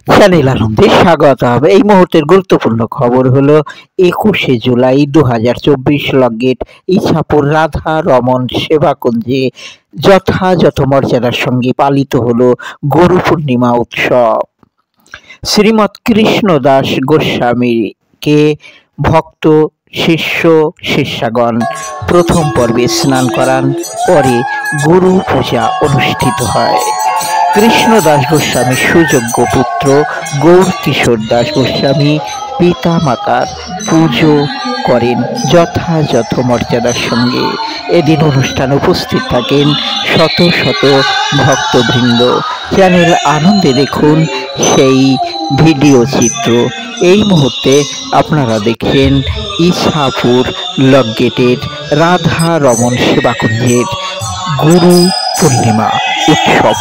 Channel আনন্দে স্বাগতম। এই মুহূর্তের গুরুত্বপূর্ণ খবর হলো 21শে জুলাই 2024 লগগেট ইছাপুর রাধা রমন সেবাকুঞ্জে যথাযথ মর্যাদার সঙ্গে পালিত হলো গুরু পূর্ণিমা উৎসব। শ্রীমৎ কৃষ্ণদাস গোস্বামীকে ভক্ত শিষ্য শিষ্যাগণ প্রথম পর্বে স্নান করান, পরে গুরু পূজা অনুষ্ঠিত হয়। কৃষ্ণদাস গোস্বামীর সুযোগ্য পুত্র গৌর কিশোর দাস গোস্বামী পিতা মাতার পুজো করেন যথাযথ মর্যাদার সঙ্গে। এদিন অনুষ্ঠানে উপস্থিত থাকেন শত শত ভক্তবৃন্দ। চ্যানেল আনন্দে দেখুন সেই ভিডিও চিত্র। এই মুহূর্তে আপনারা দেখছেন ইছাপুর লগগেটের রাধা রমন সেবাকুঞ্জের গুরু পূর্ণিমা উৎসব।